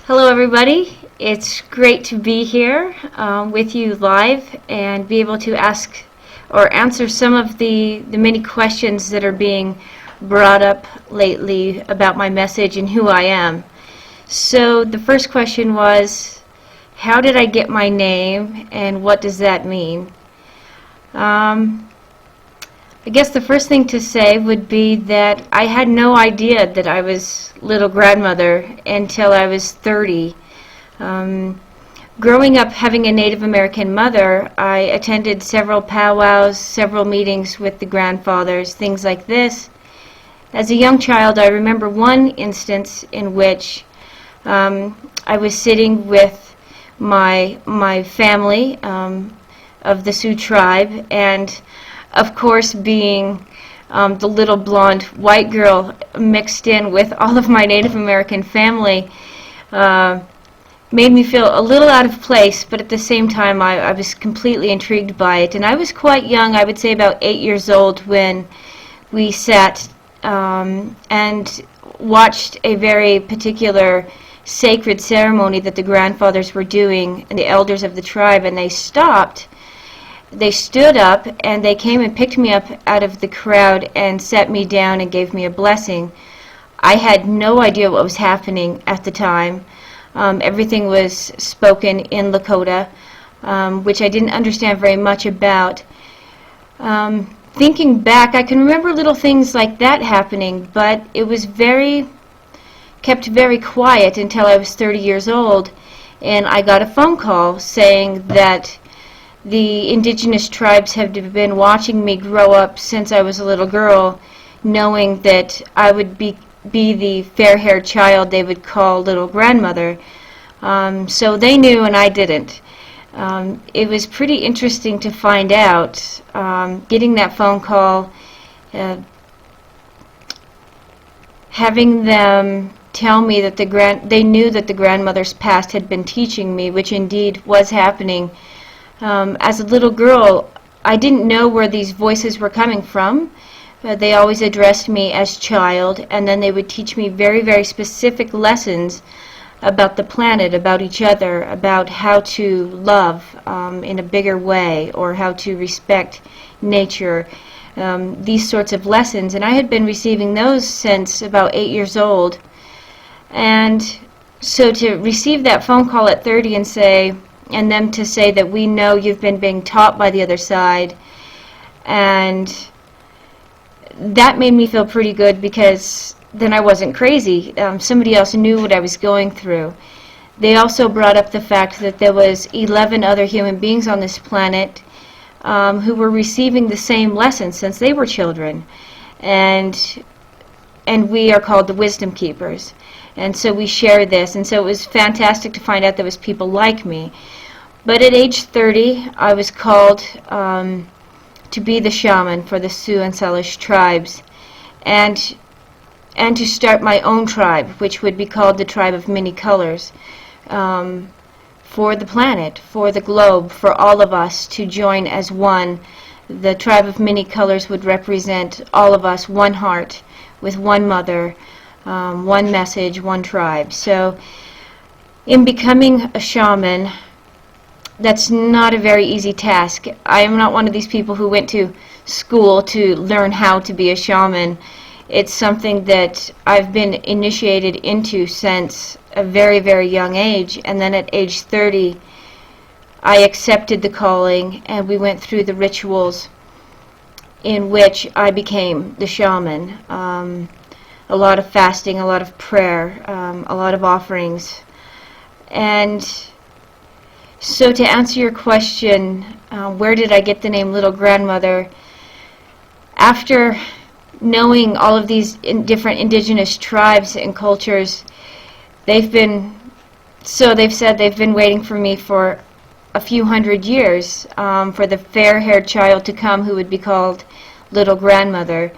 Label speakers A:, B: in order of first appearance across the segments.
A: Hello everybody, it's great to be here with you live and be able to ask or answer some of the many questions that are being brought up lately about my message and who I am. So the first question was, how did I get my name and what does that mean? I guess the first thing to say would be that I had no idea that I was little grandmother until I was 30. Growing up having a Native American mother, I attended several powwows, several meetings with the grandfathers, things like this. As a young child, I remember one instance in which I was sitting with my family of the Sioux tribe, and of course, being the little blonde white girl mixed in with all of my Native American family made me feel a little out of place, but at the same time I was completely intrigued by it. And I was quite young, I would say about 8 years old, when we sat and watched a very particular sacred ceremony that the grandfathers were doing, and the elders of the tribe, and they stopped. They stood up and they came and picked me up out of the crowd and set me down and gave me a blessing. I had no idea what was happening at the time. Everything was spoken in Lakota, which I didn't understand very much about. Thinking back, I can remember little things like that happening, but it was kept very quiet until I was 30 years old, and I got a phone call saying that the indigenous tribes have been watching me grow up since I was a little girl, knowing that I would be the fair-haired child they would call little grandmother. So they knew and I didn't. It was pretty interesting to find out, getting that phone call, having them tell me that they knew that the grandmother's past had been teaching me, which indeed was happening. As a little girl, I didn't know where these voices were coming from. They always addressed me as child, and then they would teach me very, very specific lessons about the planet, about each other, about how to love in a bigger way, or how to respect nature, these sorts of lessons. And I had been receiving those since about 8 years old. And so to receive that phone call at 30 and them to say that we know you've been being taught by the other side, and that made me feel pretty good, because then I wasn't crazy. Somebody else knew what I was going through. They also brought up the fact that there was 11 other human beings on this planet who were receiving the same lessons since they were children, and we are called the Wisdom Keepers. And so we share this, and so it was fantastic to find out there was people like me. But at age 30, I was called to be the shaman for the Sioux and Salish tribes, and to start my own tribe, which would be called the Tribe of Many Colors, for the planet, for the globe, for all of us to join as one. The Tribe of Many Colors would represent all of us, one heart, with one mother, one message, one tribe. So in becoming a shaman, that's not a very easy task. I am not one of these people who went to school to learn how to be a shaman. It's something that I've been initiated into since a very, very young age, and then at age 30 I accepted the calling, and we went through the rituals in which I became the shaman. A lot of fasting, a lot of prayer, a lot of offerings. And so to answer your question, where did I get the name Little Grandmother? After knowing all of these different indigenous tribes and cultures, they've said they've been waiting for me for a few hundred years, for the fair-haired child to come who would be called Little Grandmother.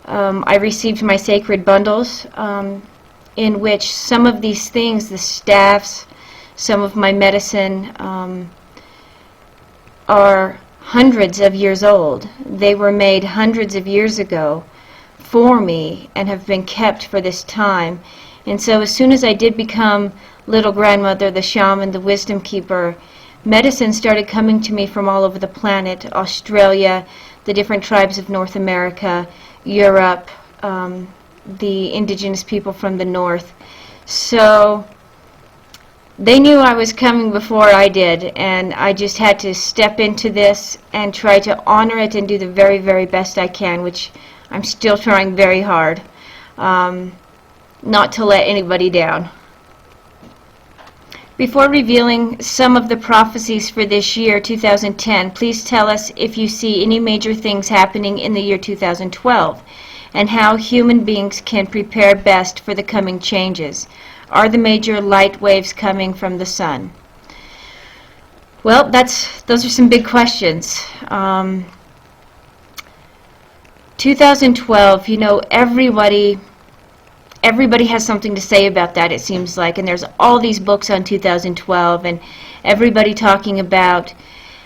A: I received my sacred bundles, in which some of these things, the staffs, some of my medicine, are hundreds of years old. They were made hundreds of years ago for me and have been kept for this time. And so as soon as I did become little grandmother, the shaman, the wisdom keeper, medicine started coming to me from all over the planet: Australia, the different tribes of North America, Europe, the indigenous people from the north. So they knew I was coming before I did, and I just had to step into this and try to honor it and do the very, very best I can, which I'm still trying very hard, not to let anybody down. Before revealing some of the prophecies for this year, 2010, please tell us if you see any major things happening in the year 2012 and how human beings can prepare best for the coming changes. Are the major light waves coming from the sun? Well, those are some big questions. 2012, you know, everybody has something to say about that, it seems like, and there's all these books on 2012 and everybody talking about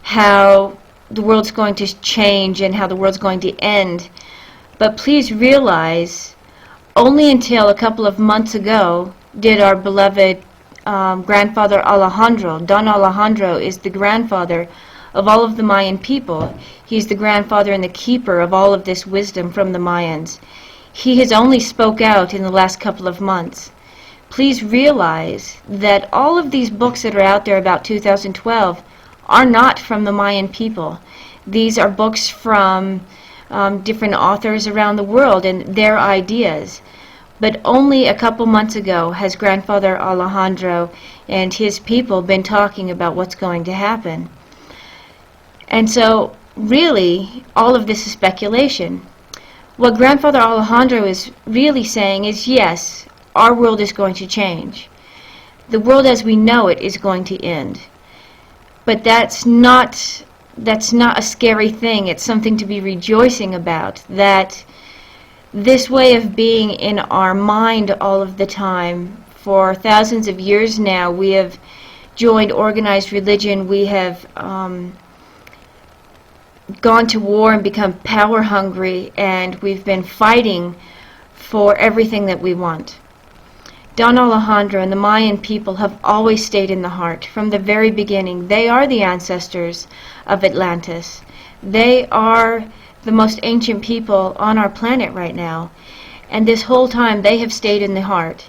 A: how the world's going to change and how the world's going to end. But please realize, only until a couple of months ago did our beloved grandfather Alejandro, Don Alejandro, is the grandfather of all of the Mayan people. He's the grandfather and the keeper of all of this wisdom from the Mayans. He has only spoke out in the last couple of months. Please realize that all of these books that are out there about 2012 are not from the Mayan people. These are books from different authors around the world and their ideas. But only a couple months ago has Grandfather Alejandro and his people been talking about what's going to happen. And so, really, all of this is speculation. What Grandfather Alejandro is really saying is, yes, our world is going to change. The world as we know it is going to end. But that's not a scary thing. It's something to be rejoicing about, that this way of being in our mind all of the time, for thousands of years now, we have joined organized religion, we have gone to war and become power hungry, and we've been fighting for everything that we want. Don Alejandro and the Mayan people have always stayed in the heart from the very beginning. They are the ancestors of Atlantis. They are the most ancient people on our planet right now, and this whole time they have stayed in the heart.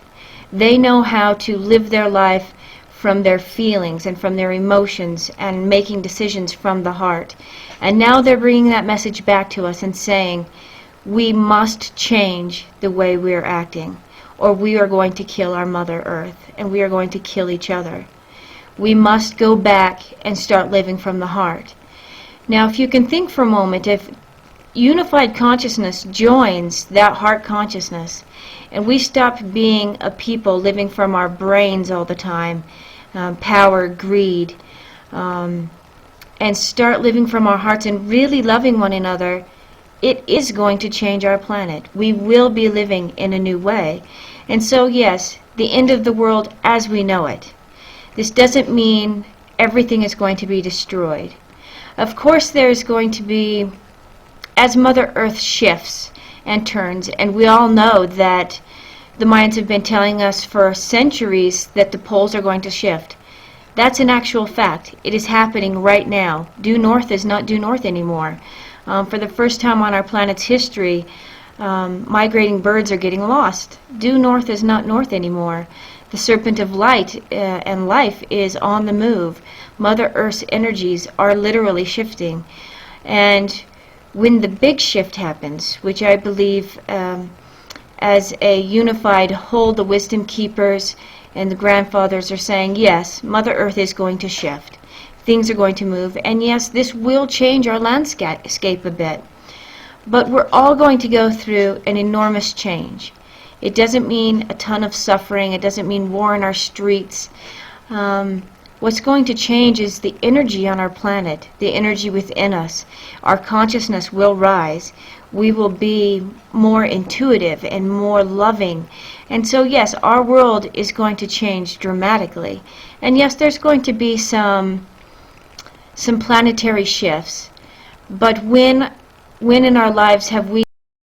A: They know how to live their life from their feelings and from their emotions and making decisions from the heart. And now they're bringing that message back to us and saying, we must change the way we're acting, or we are going to kill our Mother Earth, and we are going to kill each other. We must go back and start living from the heart. Now, if you can think for a moment, if unified consciousness joins that heart consciousness, and we stop being a people living from our brains all the time, power, greed, and start living from our hearts and really loving one another, it is going to change our planet. We will be living in a new way. And so, yes, the end of the world as we know it. This doesn't mean everything is going to be destroyed. Of course, there's going to be, as Mother Earth shifts and turns, and we all know that the Mayans have been telling us for centuries that the poles are going to shift. That's an actual fact. It is happening right now. Due north is not due north anymore. For the first time on our planet's history, migrating birds are getting lost. Due north is not north anymore. The serpent of light and life is on the move. Mother Earth's energies are literally shifting. And when the big shift happens, which I believe as a unified whole, the wisdom keepers and the grandfathers are saying, yes, Mother Earth is going to shift. Things are going to move, and yes, this will change our landscape a bit. But we're all going to go through an enormous change. It doesn't mean a ton of suffering. It doesn't mean war in our streets. What's going to change is the energy on our planet, the energy within us. Our consciousness will rise. We will be more intuitive and more loving. And so, yes, our world is going to change dramatically. And yes, there's going to be some planetary shifts. But when in our lives have we